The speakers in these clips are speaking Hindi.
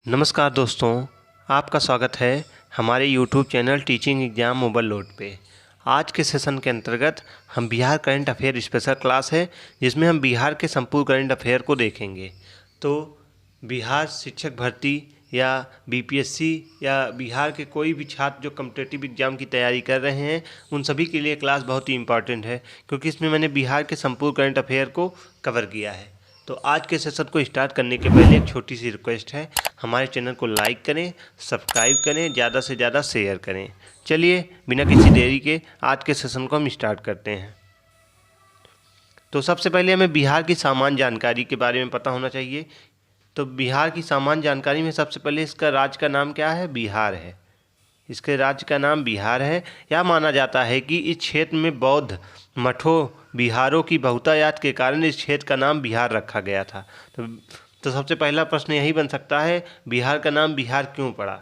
नमस्कार दोस्तों, आपका स्वागत है हमारे YouTube channel teaching exam overload पे। आज के सेशन के अंतर्गत हम Bihar current affair special class है जिसमें हम बिहार के संपूर्ण करंट अफेयर को देखेंगे। तो बिहार शिक्षक भर्ती या बीपीएससी या बिहार के कोई भी छात्र जो कॉम्पिटिटिव एग्ज़ाम की तैयारी कर रहे हैं उन सभी के लिए क्लास बहुत ही इम्पॉर्टेंट है, क्योंकि इसमें मैंने बिहार के संपूर्ण करंट अफेयर को कवर किया है। तो आज के सेशन को स्टार्ट करने के पहले एक छोटी सी रिक्वेस्ट है, हमारे चैनल को लाइक करें, सब्सक्राइब करें, ज़्यादा से ज़्यादा शेयर करें। चलिए बिना किसी देरी के आज के सेशन को हम स्टार्ट करते हैं। तो सबसे पहले हमें बिहार की सामान्य जानकारी के बारे में पता होना चाहिए। तो बिहार की सामान्य जानकारी में सबसे पहले इसका राज्य का नाम क्या है? बिहार है। इसके राज्य का नाम बिहार है। यह माना जाता है कि इस क्षेत्र में बौद्ध मठों बिहारों की बहुतायात के कारण इस क्षेत्र का नाम बिहार रखा गया था। तो सबसे पहला प्रश्न यही बन सकता है, बिहार का नाम बिहार क्यों पड़ा?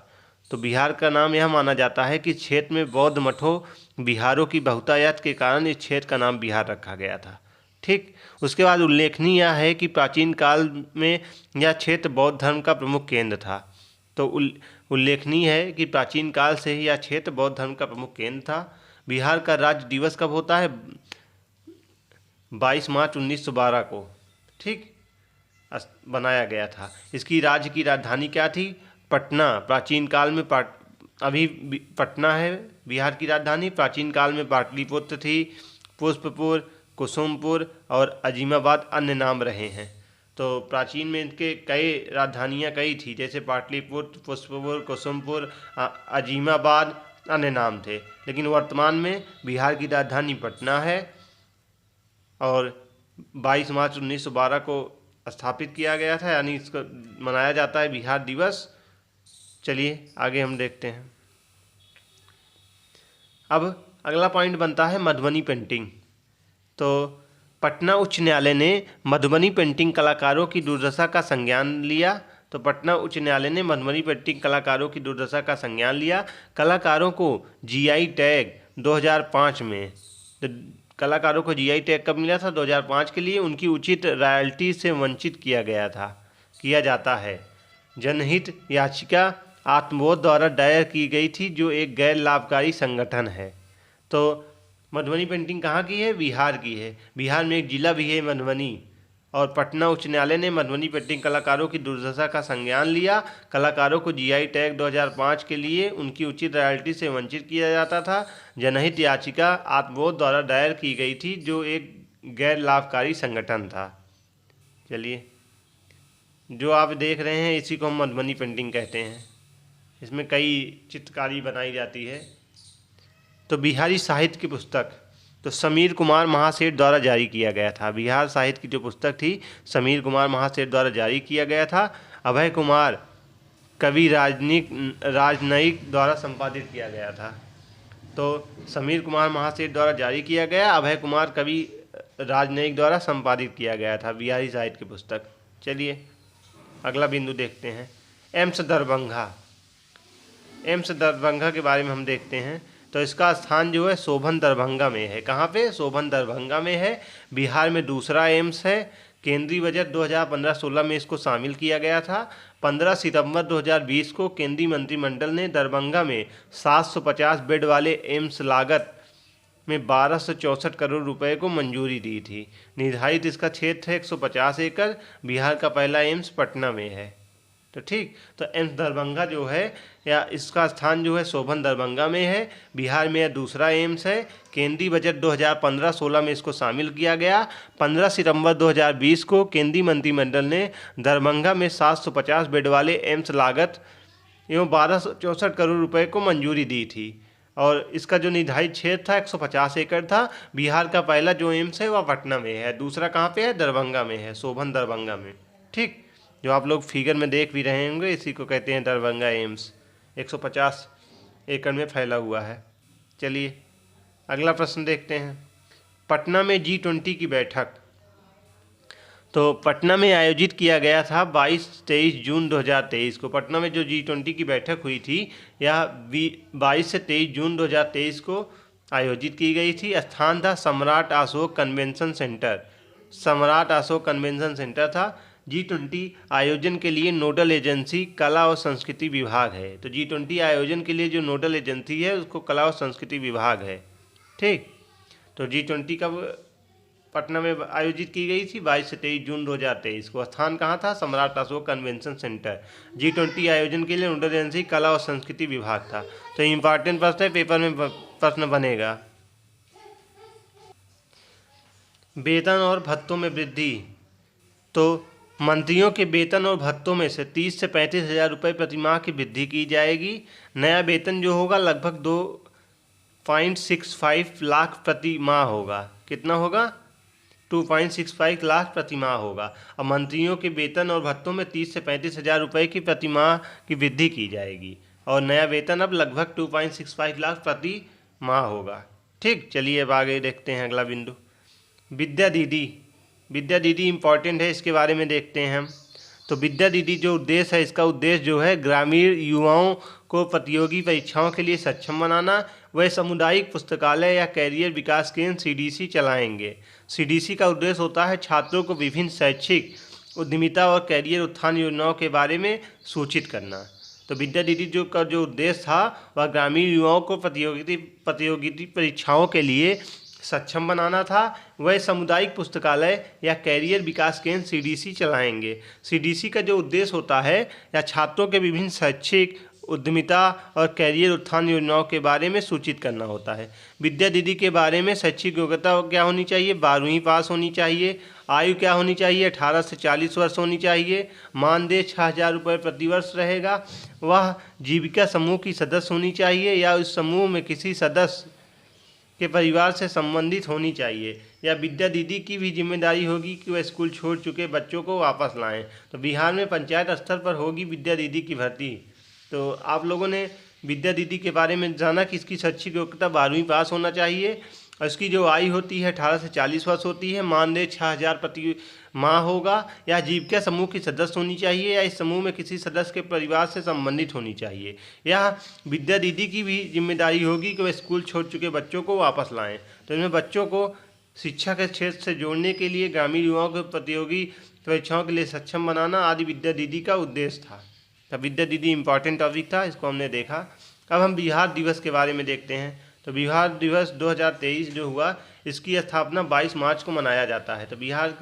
तो बिहार का नाम यह माना जाता है कि क्षेत्र में बौद्ध मठों बिहारों की बहुतायात के कारण इस क्षेत्र का नाम बिहार रखा गया था। ठीक, उसके बाद उल्लेखनीय यह है कि प्राचीन काल में यह क्षेत्र बौद्ध धर्म का प्रमुख केंद्र था। तो उल्लेखनीय है कि प्राचीन काल से ही यह क्षेत्र बौद्ध धर्म का प्रमुख केंद्र था। बिहार का राज्य दिवस कब होता है? 22 मार्च 1912 को ठीक बनाया गया था। इसकी राज्य की राजधानी क्या थी? पटना। प्राचीन काल में अभी पटना है बिहार की राजधानी। प्राचीन काल में पाटलिपुत्र थी, पुष्पपुर, कुसुमपुर और अजीमाबाद अन्य नाम रहे हैं। तो प्राचीन में इनके कई राजधानियाँ कई थी, जैसे पाटलिपुत्र, पुष्पपुर, कुसुमपुर, अजीमाबाद अन्य नाम थे। लेकिन वर्तमान में बिहार की राजधानी पटना है और 22 मार्च 1912 को स्थापित किया गया था, यानी इसको मनाया जाता है बिहार दिवस। चलिए आगे हम देखते हैं। अब अगला पॉइंट बनता है मधुबनी पेंटिंग। तो पटना उच्च न्यायालय ने मधुबनी पेंटिंग कलाकारों की दुर्दशा का संज्ञान लिया। तो पटना उच्च न्यायालय ने मधुबनी पेंटिंग कलाकारों की दुर्दशा का संज्ञान लिया। कलाकारों को जीआई टैग 2005 में, तो कलाकारों को जीआई टैग कब मिला था? 2005 के लिए। उनकी उचित रॉयल्टी से वंचित किया जाता है। जनहित याचिका आत्मबोध द्वारा दायर की गई थी, जो एक गैर लाभकारी संगठन है। तो मधुबनी पेंटिंग कहाँ की है? बिहार की है। बिहार में एक जिला भी है मधुबनी। और पटना उच्च न्यायालय ने मधुबनी पेंटिंग कलाकारों की दुर्दशा का संज्ञान लिया। कलाकारों को जीआई टैग 2005 के लिए उनकी उचित रॉयल्टी से वंचित किया जाता था। जनहित याचिका आत्मबोध द्वारा दायर की गई थी, जो एक गैर लाभकारी संगठन था। चलिए, जो आप देख रहे हैं इसी को हम मधुबनी पेंटिंग कहते हैं। इसमें कई चित्रकारी बनाई जाती है। तो बिहारी साहित्य की पुस्तक, तो समीर कुमार महासेठ द्वारा जारी किया गया था। बिहार साहित्य की जो पुस्तक थी समीर कुमार महासेठ द्वारा जारी किया गया था। अभय कुमार कवि राजनयिक द्वारा संपादित किया गया था। तो समीर कुमार महासेठ द्वारा जारी किया गया, अभय कुमार कवि राजनयिक द्वारा संपादित किया गया था बिहारी साहित्य की पुस्तक। चलिए अगला बिंदु देखते हैं, एम्स दरभंगा। एम्स दरभंगा के बारे में हम देखते हैं। तो इसका स्थान जो है शोभन दरभंगा में है। कहाँ पे? शोभन दरभंगा में है। बिहार में दूसरा एम्स है। केंद्रीय बजट 2015-16 में इसको शामिल किया गया था। 15 सितंबर 2020 को केंद्रीय मंत्रिमंडल ने दरभंगा में 750 बेड वाले एम्स लागत में 1264 करोड़ रुपए को मंजूरी दी थी। निर्धारित इसका क्षेत्र है 150 एकड़। बिहार का पहला एम्स पटना में है। तो ठीक, तो एम्स दरभंगा जो है या इसका स्थान जो है शोभन दरभंगा में है। बिहार में यह दूसरा एम्स है। केंद्रीय बजट 2015-16 में इसको शामिल किया गया। 15 सितंबर 2020 को केंद्रीय मंत्रिमंडल ने दरभंगा में 750 बेड वाले एम्स लागत एवं 1264 करोड़ रुपए को मंजूरी दी थी। और इसका जो निर्धारित क्षेत्र था 150 एकड़ था। बिहार का पहला जो एम्स है वह पटना में है, दूसरा कहाँ पे है? दरभंगा में है, शोभन दरभंगा में। ठीक, जो आप लोग फिगर में देख भी रहे होंगे इसी को कहते हैं दरभंगा एम्स। 150 एकड़ में फैला हुआ है। चलिए अगला प्रश्न देखते हैं, पटना में G20 की बैठक। तो पटना में आयोजित किया गया था 22-23 जून 2023 को। पटना में जो G20 की बैठक हुई थी यह 22 से 23 जून 2023 को आयोजित की गई थी। स्थान था सम्राट अशोक कन्वेंशन सेंटर। सम्राट अशोक कन्वेंशन सेंटर था। G20 आयोजन के लिए नोडल एजेंसी कला और संस्कृति विभाग है। तो G20 आयोजन के लिए जो नोडल एजेंसी है उसको कला और संस्कृति विभाग है। ठीक, तो G20 कब पटना में आयोजित की गई थी? 22 से 23 जून 2023 को। स्थान कहाँ था? सम्राट अशोक कन्वेंशन सेंटर। G20 आयोजन के लिए नोडल एजेंसी कला और संस्कृति विभाग था। तो इम्पॉर्टेंट प्रश्न है, पेपर में प्रश्न बनेगा। वेतन और भत्तों में वृद्धि। तो मंत्रियों के वेतन और भत्तों में से 30 से 35 हज़ार रुपये प्रति माह की वृद्धि की जाएगी। नया वेतन जो होगा लगभग 2.65 लाख प्रति माह होगा। कितना होगा? 2.65 लाख प्रति माह होगा। अब मंत्रियों के वेतन और भत्तों में 30 से 35 हज़ार रुपये की प्रति माह की वृद्धि की जाएगी और नया वेतन अब लगभग 2.65 लाख प्रति माह होगा। ठीक, चलिए अब आगे देखते हैं अगला बिंदु। विद्या दीदी। विद्या दीदी इम्पॉर्टेंट है, इसके बारे में देखते हैं हम। तो विद्या दीदी जो उद्देश्य है, इसका उद्देश्य जो है ग्रामीण युवाओं को प्रतियोगी परीक्षाओं के लिए सक्षम बनाना। वह सामुदायिक पुस्तकालय या कैरियर विकास केंद्र CDC चलाएंगे। CDC का उद्देश्य होता है छात्रों को विभिन्न शैक्षिक, उद्यमिता और कैरियर उत्थान योजनाओं के बारे में सूचित करना। तो विद्या दीदी का जो उद्देश्य था वह ग्रामीण युवाओं को प्रतियोगिता परीक्षाओं के लिए सक्षम बनाना था। वह सामुदायिक पुस्तकालय या कैरियर विकास केंद्र CDC चलाएंगे। CDC का जो उद्देश्य होता है या छात्रों के विभिन्न शैक्षिक, उद्यमिता और कैरियर उत्थान योजनाओं के बारे में सूचित करना होता है। विद्या दीदी के बारे में शैक्षिक योग्यता क्या होनी चाहिए? 12वीं पास होनी चाहिए। आयु क्या होनी चाहिए? 18 से 40 वर्ष होनी चाहिए। मानदेय 6,000 रुपये प्रतिवर्ष रहेगा। वह जीविका समूह की सदस्य होनी चाहिए या उस समूह में किसी सदस्य के परिवार से संबंधित होनी चाहिए। या विद्या दीदी की भी जिम्मेदारी होगी कि वह स्कूल छोड़ चुके बच्चों को वापस लाएं। तो बिहार में पंचायत स्तर पर होगी विद्या दीदी की भर्ती। तो आप लोगों ने विद्या दीदी के बारे में जाना कि इसकी शैक्षिक योग्यता 12वीं पास होना चाहिए और इसकी जो आयु होती है 18 से 40 वर्ष होती है। मानदेय 6,000 प्रति माह होगा। या जीविका समूह की सदस्य होनी चाहिए या इस समूह में किसी सदस्य के परिवार से संबंधित होनी चाहिए। यह विद्या दीदी की भी जिम्मेदारी होगी कि वह स्कूल छोड़ चुके बच्चों को वापस लाएं। तो इनमें बच्चों को शिक्षा के क्षेत्र से जोड़ने के लिए ग्रामीण युवाओं को प्रतियोगी परीक्षाओं के लिए सक्षम बनाना आदि विद्या दीदी का उद्देश्य था। तब विद्या दीदी इम्पॉर्टेंट टॉपिक था, इसको हमने देखा। अब हम बिहार दिवस के बारे में देखते हैं। तो बिहार दिवस 2023 जो हुआ, इसकी स्थापना 22 मार्च को मनाया जाता है। तो बिहार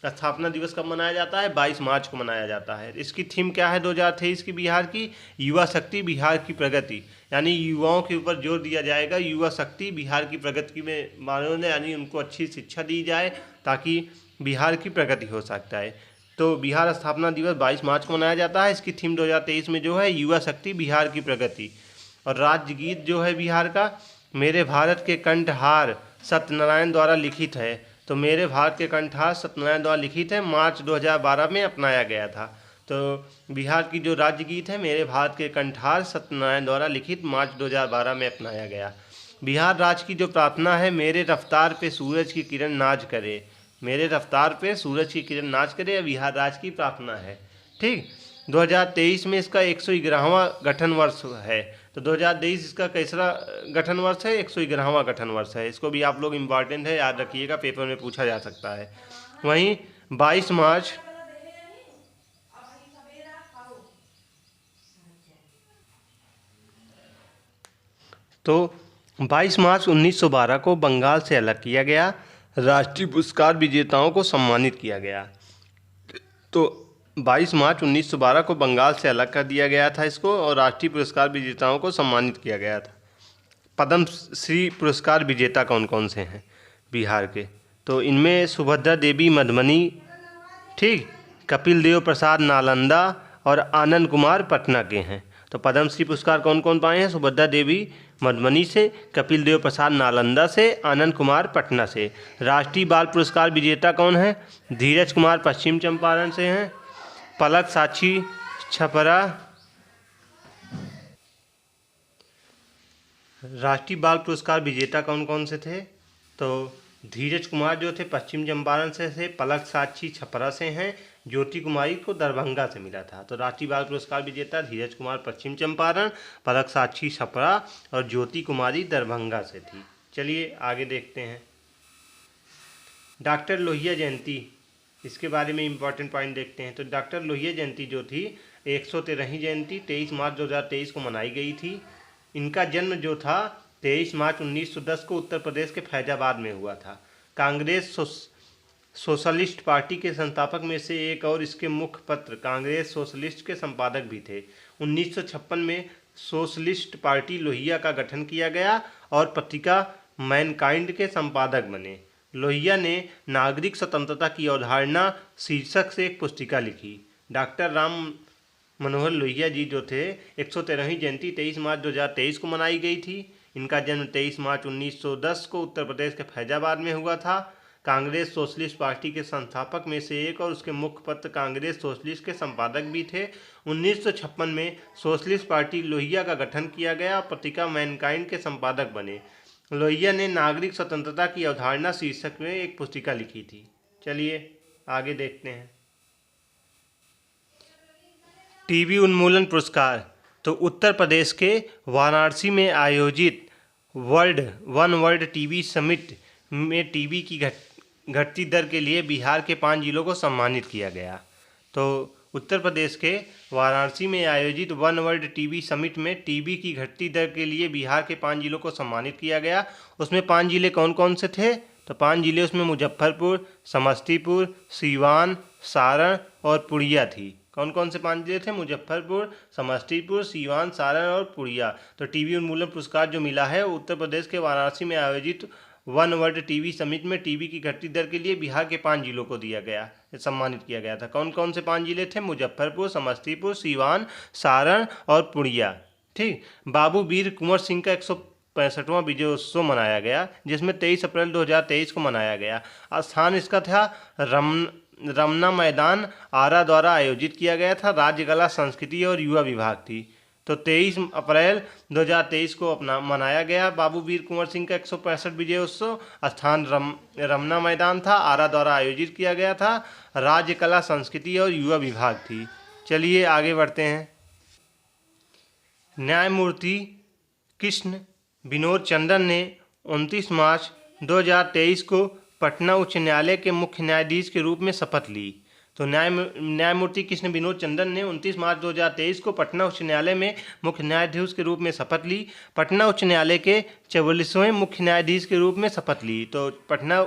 स्थापना दिवस कब मनाया जाता है? 22 मार्च को मनाया जाता है। इसकी थीम क्या है 2023 की बिहार की? युवा शक्ति बिहार की प्रगति। यानी युवाओं के ऊपर जोर दिया जाएगा, युवा शक्ति बिहार की प्रगति में मानव, यानी उनको अच्छी शिक्षा दी जाए ताकि बिहार की प्रगति हो सकता है। तो बिहार स्थापना दिवस 22 मार्च को मनाया जाता है। इसकी थीम 2023 में जो है युवा शक्ति बिहार की प्रगति। और राज्य गीत जो है बिहार का मेरे भारत के कंठहार सत्यनारायण द्वारा लिखित है। तो मेरे भारत के कंठहार सत्यनारायण द्वारा लिखित है, मार्च 2012 में अपनाया गया था। तो बिहार की जो राज्य गीत है मेरे भारत के कंठहार सत्यनारायण द्वारा लिखित, मार्च 2012 में अपनाया गया। बिहार राज्य की जो प्रार्थना है मेरे रफ्तार पे सूरज की किरण नाच करे। मेरे रफ्तार पे सूरज की किरण नाच करे, बिहार राज्य की प्रार्थना है। ठीक, 2023 में इसका 111वां गठन वर्ष है। तो 2023 इसका कैसा गठन वर्ष है? 111वां गठन वर्ष है। इसको भी आप लोग इम्पॉर्टेंट है, याद रखिएगा, पेपर में पूछा जा सकता है। वहीं 22 मार्च तो 22 मार्च 1912 को बंगाल से अलग किया गया। राष्ट्रीय पुरस्कार विजेताओं को सम्मानित किया गया। तो 22 मार्च 1912 को बंगाल से अलग कर दिया गया था इसको, और राष्ट्रीय पुरस्कार विजेताओं को सम्मानित किया गया था। पद्मश्री पुरस्कार विजेता कौन कौन से हैं बिहार के? तो इनमें सुभद्रा देवी मधुबनी, ठीक, कपिल देव प्रसाद नालंदा और आनंद कुमार पटना के हैं। तो पद्मश्री पुरस्कार कौन कौन पाए हैं? सुभद्रा देवी मधुबनी से, कपिल देव प्रसाद नालंदा से, आनंद कुमार पटना से। राष्ट्रीय बाल पुरस्कार विजेता कौन है? धीरज कुमार पश्चिम चंपारण से हैं। पलक साक्षी छपरा। राष्ट्रीय बाल पुरस्कार विजेता कौन कौन से थे? तो धीरज कुमार जो थे पश्चिम चंपारण से थे, पलक साक्षी छपरा से हैं, ज्योति कुमारी को दरभंगा से मिला था। तो राष्ट्रीय बाल पुरस्कार विजेता धीरज कुमार पश्चिम चंपारण, पलक साक्षी छपरा और ज्योति कुमारी दरभंगा से थी। चलिए आगे देखते हैं। डॉक्टर लोहिया जयंती इसके बारे में इम्पोर्टेंट पॉइंट देखते हैं। तो डॉक्टर लोहिया जयंती जो थी 113वीं जयंती 23 मार्च 2023 को मनाई गई थी। इनका जन्म जो था 23 मार्च 1910 को उत्तर प्रदेश के फैजाबाद में हुआ था। कांग्रेस सोशलिस्ट पार्टी के संस्थापक में से एक और इसके मुख्य पत्र कांग्रेस सोशलिस्ट के संपादक भी थे। 1956 में सोशलिस्ट पार्टी लोहिया का गठन किया गया और पत्रिका मैनकाइंड के संपादक बने। लोहिया ने नागरिक स्वतंत्रता की अवधारणा शीर्षक से एक पुस्तिका लिखी। डॉक्टर राम मनोहर लोहिया जी जो थे 113वीं जयंती 23 मार्च 2023 को मनाई गई थी। इनका जन्म 23 मार्च 1910 को उत्तर प्रदेश के फैजाबाद में हुआ था। कांग्रेस सोशलिस्ट पार्टी के संस्थापक में से एक और उसके मुख्य पत्र कांग्रेस सोशलिस्ट के संपादक भी थे। 1956 में सोशलिस्ट पार्टी लोहिया का गठन किया गया और पत्रिका मैनकाइंड के संपादक बने। लोहिया ने नागरिक स्वतंत्रता की अवधारणा शीर्षक में एक पुस्तिका लिखी थी। चलिए आगे देखते हैं। टीबी उन्मूलन पुरस्कार। तो उत्तर प्रदेश के वाराणसी में आयोजित वर्ल्ड टीबी समिट में टीबी की घटती दर के लिए बिहार के 5 जिलों को सम्मानित किया गया। तो उत्तर प्रदेश के वाराणसी में आयोजित वर्ल्ड टीबी समिट में टीबी की घटती दर के लिए बिहार के 5 जिलों को सम्मानित किया गया। उसमें 5 जिले कौन कौन से थे? तो 5 जिले उसमें मुजफ्फरपुर, समस्तीपुर, सीवान, सारण और पूर्णिया थी। कौन कौन से 5 जिले थे? मुजफ्फरपुर, समस्तीपुर, सीवान, सारण और पूर्णिया। तो टीबी उन्मूलन पुरस्कार जो मिला है उत्तर प्रदेश के वाराणसी में आयोजित वर्ल्ड टीबी समिट में टीबी की घटती दर के लिए बिहार के 5 जिलों को दिया गया, सम्मानित किया गया था। कौन कौन से 5 जिले थे? मुजफ्फरपुर, समस्तीपुर, सीवान, सारण और पूर्णिया। ठीक। बाबू वीर कुंवर सिंह का 165वां विजयोत्सव मनाया गया, जिसमें 23 अप्रैल 2023 को मनाया गया। स्थान इसका था रमना मैदान, आरा द्वारा आयोजित किया गया था। राज्य कला संस्कृति और युवा विभाग थी। तो 23 अप्रैल 2023 को अपना मनाया गया बाबू वीर कुंवर सिंह का 165 विजयोत्सव। स्थान रमना मैदान था, आरा द्वारा आयोजित किया गया था। राज्य कला संस्कृति और युवा विभाग थी। चलिए आगे बढ़ते हैं। न्यायमूर्ति कृष्ण विनोद चंद्रन ने 29 मार्च 2023 को पटना उच्च न्यायालय के मुख्य न्यायाधीश के रूप में शपथ ली। तो न्यायमूर्ति कृष्ण विनोद चंद्रन ने 29 मार्च 2023 को पटना उच्च न्यायालय में मुख्य न्यायाधीश के रूप में शपथ ली। पटना उच्च न्यायालय के 44वें मुख्य न्यायाधीश के रूप में शपथ ली। तो पटना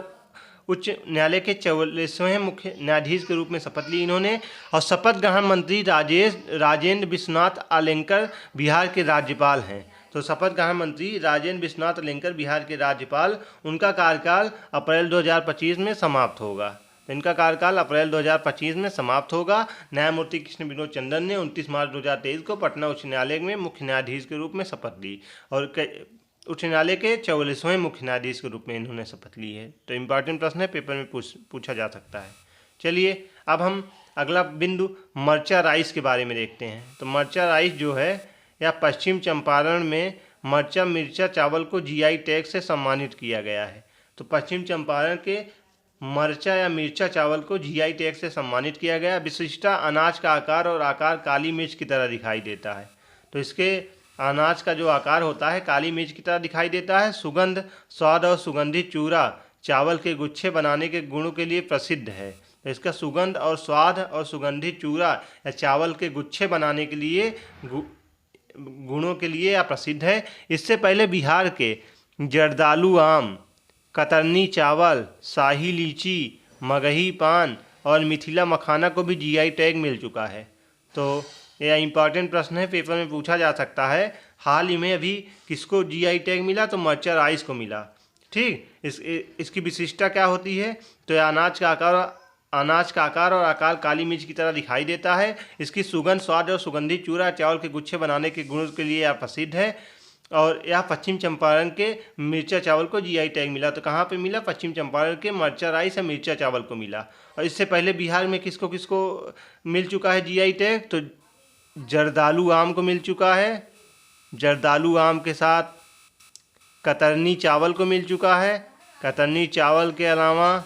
उच्च न्यायालय के 44वें मुख्य न्यायाधीश के रूप में शपथ ली इन्होंने। और शपथ ग्रहण मंत्री राजेंद्र विश्वनाथ आलेंकर बिहार के राज्यपाल हैं। तो शपथ ग्रहण मंत्री राजेंद्र विश्वनाथ आलेंकर बिहार के राज्यपाल, उनका कार्यकाल अप्रैल 2025 में समाप्त होगा। तो इनका कार्यकाल अप्रैल 2025 में समाप्त होगा। न्यायमूर्ति कृष्ण विनोद चंद्रन ने 29 मार्च 2023 को पटना उच्च न्यायालय में मुख्य न्यायाधीश के रूप में शपथ ली और उच्च न्यायालय के 44वें मुख्य न्यायाधीश के रूप में इन्होंने शपथ ली है। तो इम्पॉर्टेंट प्रश्न है, पेपर में पूछा जा सकता है। चलिए अब हम अगला बिंदु मर्चा राइस के बारे में देखते हैं। तो मर्चा राइस जो है या पश्चिम चंपारण में मिर्चा चावल को जीआई टैग से सम्मानित किया गया है। तो पश्चिम चंपारण के मर्चा या मिर्चा चावल को जीआई टैग से सम्मानित किया गया। विशिष्टता अनाज का आकार और आकार काली मिर्च की तरह दिखाई देता है। तो इसके अनाज का जो आकार होता है काली मिर्च की तरह दिखाई देता है। सुगंध, स्वाद और सुगंधित चूरा चावल के गुच्छे बनाने के गुणों के लिए प्रसिद्ध है। तो इसका सुगंध और स्वाद और सुगंधित चूरा या चावल के गुच्छे बनाने के लिए गुणों के लिए या प्रसिद्ध है। इससे पहले बिहार के जर्दालू आम, कतरनी चावल, शाही लीची, मगही पान और मिथिला मखाना को भी जीआई टैग मिल चुका है। तो यह इम्पॉर्टेंट प्रश्न है, पेपर में पूछा जा सकता है। हाल ही में अभी किसको जीआई टैग मिला? तो मर्चा राइस को मिला। ठीक। इसकी विशिष्टता क्या होती है? तो यह अनाज का आकार और आकार काली मिर्च की तरह दिखाई देता है। इसकी सुगंध, स्वाद और सुगंधित चूरा चावल के गुच्छे बनाने के गुणों के लिए यह प्रसिद्ध है। और यह पश्चिम चंपारण के मिर्चा चावल को जीआई टैग मिला। तो कहाँ पे मिला? पश्चिम चंपारण के मर्चा राइस या मिर्चा चावल को मिला। और इससे पहले बिहार में किसको किसको मिल चुका है जीआई टैग? तो जर्दालू आम को मिल चुका है। जर्दालू आम के साथ कतरनी चावल को मिल चुका है। कतरनी चावल के अलावा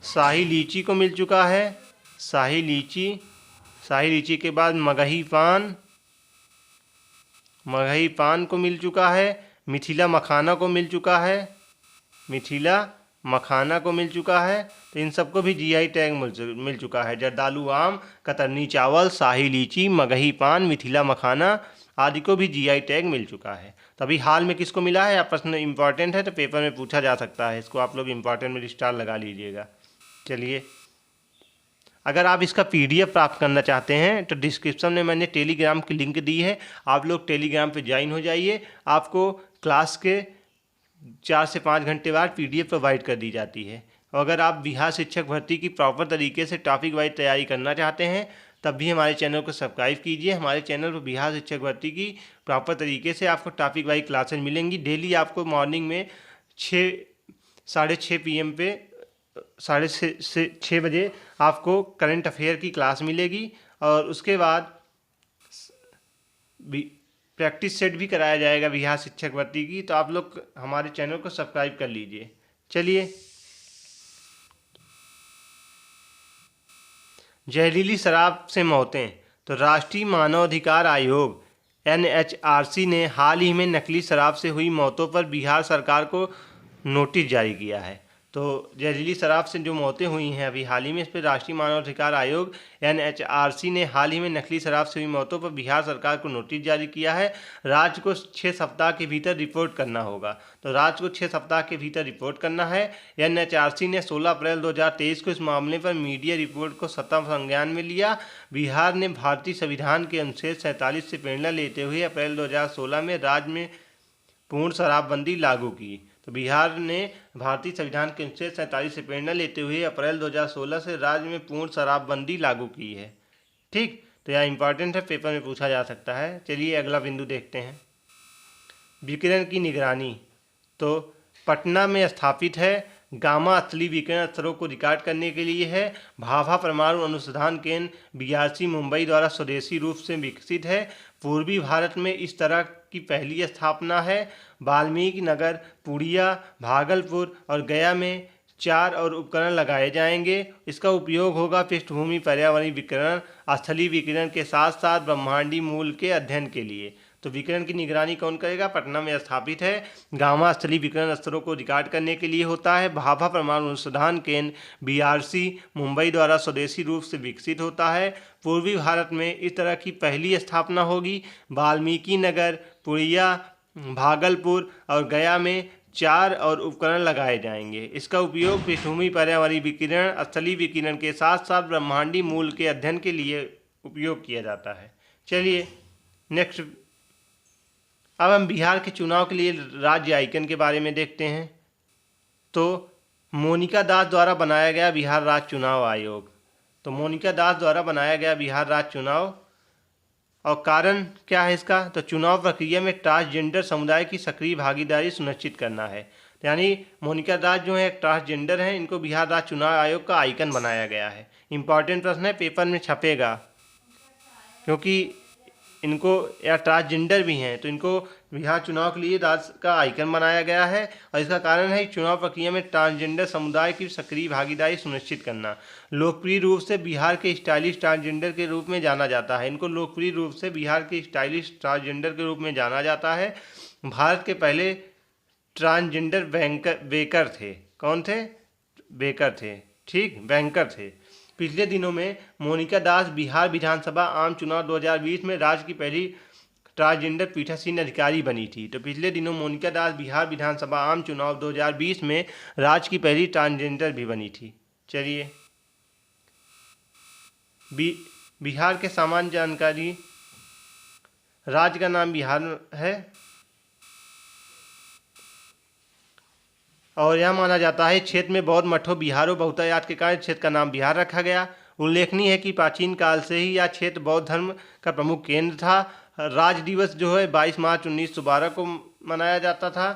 शाही लीची को मिल चुका है। शाही लीची के बाद मगही पान को मिल चुका है। मिथिला मखाना को मिल चुका है। मिथिला मखाना को मिल चुका है, तो इन सबको भी जीआई टैग मिल चुका है। जर्दालू आम, कतरनी चावल, शाही लीची, मगही पान, मिथिला मखाना आदि को भी जीआई टैग मिल चुका है। तो अभी हाल में किसको मिला है, आप प्रश्न इंपॉर्टेंट है तो पेपर में पूछा जा सकता है, इसको आप लोग इंपॉर्टेंट में स्टार लगा लीजिएगा। चलिए, अगर आप इसका पीडीएफ प्राप्त करना चाहते हैं तो डिस्क्रिप्शन में मैंने टेलीग्राम की लिंक दी है, आप लोग टेलीग्राम पे ज्वाइन हो जाइए। आपको क्लास के 4 से 5 घंटे बाद पीडीएफ प्रोवाइड कर दी जाती है। और अगर आप बिहार शिक्षक भर्ती की प्रॉपर तरीके से टॉपिक वाइज तैयारी करना चाहते हैं तब भी हमारे चैनल को सब्सक्राइब कीजिए। हमारे चैनल पर बिहार शिक्षक भर्ती की प्रॉपर तरीके से आपको टॉपिक वाइज क्लासेज मिलेंगी। डेली आपको मॉर्निंग में 6-6:30 PM पे 6:30 बजे आपको करंट अफेयर की क्लास मिलेगी और उसके बाद प्रैक्टिस सेट भी कराया जाएगा बिहार शिक्षक भर्ती की। तो आप लोग हमारे चैनल को सब्सक्राइब कर लीजिए। चलिए, जहरीली शराब से मौतें। तो राष्ट्रीय मानवाधिकार आयोग NHRC ने हाल ही में नकली शराब से हुई मौतों पर बिहार सरकार को नोटिस जारी किया है। तो जहरीली शराब से जो मौतें हुई हैं अभी हाल ही में, इस पर राष्ट्रीय मानवाधिकार आयोग NHRC ने हाल ही में नकली शराब से हुई मौतों पर बिहार सरकार को नोटिस जारी किया है। राज्य को 6 सप्ताह के भीतर रिपोर्ट करना होगा। तो राज्य को 6 सप्ताह के भीतर रिपोर्ट करना है। NHRC ने 16 अप्रैल 2023 को इस मामले पर मीडिया रिपोर्ट को सत्ता संज्ञान में लिया। बिहार ने भारतीय संविधान के अनुच्छेद 47 से प्रेरणा लेते हुए अप्रैल 2016 में राज्य में पूर्ण शराबबंदी लागू की। तो बिहार ने भारतीय संविधान के अनुच्छेद 47 से प्रेरणा लेते हुए अप्रैल 2016 से राज्य में पूर्ण शराबबंदी लागू की है। ठीक, तो यह इंपॉर्टेंट है, पेपर में पूछा जा सकता है। चलिए अगला बिंदु देखते हैं, विकिरण की निगरानी। तो पटना में स्थापित है। गामा स्थलीय विकिरण स्तरों को रिकॉर्ड करने के लिए है। भाभा परमाणु अनुसंधान केंद्र BRC मुंबई द्वारा स्वदेशी रूप से विकसित है। पूर्वी भारत में इस तरह की पहली स्थापना है। वाल्मीकि नगर, पुड़िया, भागलपुर और गया में 4 और उपकरण लगाए जाएंगे। इसका उपयोग होगा पृष्ठभूमि पर्यावरणीय विकिरण, स्थलीय विकिरण के साथ साथ ब्रह्मांडीय मूल के अध्ययन के लिए। तो विकिरण की निगरानी कौन करेगा, पटना में स्थापित है। गामा स्थलीय विकिरण स्तरों को रिकॉर्ड करने के लिए होता है। भाभा परमाणु अनुसंधान केंद्र BRC मुंबई द्वारा स्वदेशी रूप से विकसित होता है। पूर्वी भारत में इस तरह की पहली स्थापना होगी। वाल्मीकि नगर, पुड़िया, भागलपुर और गया में 4 और उपकरण लगाए जाएंगे। इसका उपयोग पृष्ठभूमि पर्यावरणीय विकिरण, स्थलीय विकिरण के साथ साथ ब्रह्मांडीय मूल के अध्ययन के लिए उपयोग किया जाता है। चलिए नेक्स्ट, अब हम बिहार के चुनाव के लिए राज्य आइकन के बारे में देखते हैं। तो मोनिका दास द्वारा बनाया गया बिहार राज्य चुनाव आयोग। तो मोनिका दास द्वारा बनाया गया बिहार राज्य चुनाव, और कारण क्या है इसका, तो चुनाव प्रक्रिया में ट्रांसजेंडर समुदाय की सक्रिय भागीदारी सुनिश्चित करना है। तो यानी मोनिका दास जो है एक ट्रांसजेंडर हैं, इनको बिहार राज्य चुनाव आयोग का आइकन बनाया गया है। इंपॉर्टेंट प्रश्न है, पेपर में छपेगा, क्योंकि इनको या ट्रांसजेंडर भी हैं तो इनको बिहार चुनाव के लिए राज्य का आइकन बनाया गया है। और इसका कारण है चुनाव प्रक्रिया में ट्रांसजेंडर समुदाय की सक्रिय भागीदारी सुनिश्चित करना। लोकप्रिय रूप से बिहार के स्टाइलिश ट्रांसजेंडर के रूप में जाना जाता है। इनको लोकप्रिय रूप से बिहार के स्टाइलिश ट्रांसजेंडर के रूप में जाना जाता है। भारत के पहले ट्रांसजेंडर बैंकर थे। कौन थे, बेकर थे, ठीक, बैंकर थे। पिछले दिनों में मोनिका दास बिहार विधानसभा आम चुनाव 2020 में राज्य की पहली ट्रांसजेंडर पीठासीन अधिकारी बनी थी। तो पिछले दिनों मोनिका दास बिहार विधानसभा आम चुनाव 2020 में राज्य की पहली ट्रांसजेंडर भी बनी थी। चलिए बिहार के सामान्य जानकारी, राज्य का नाम बिहार है और यह माना जाता है क्षेत्र में बौद्ध मठों बिहारों बहुतायात के कारण क्षेत्र का नाम बिहार रखा गया। उल्लेखनीय है कि प्राचीन काल से ही यह क्षेत्र बौद्ध धर्म का प्रमुख केंद्र था। राज्य दिवस जो है 22 मार्च 1912 को मनाया जाता था,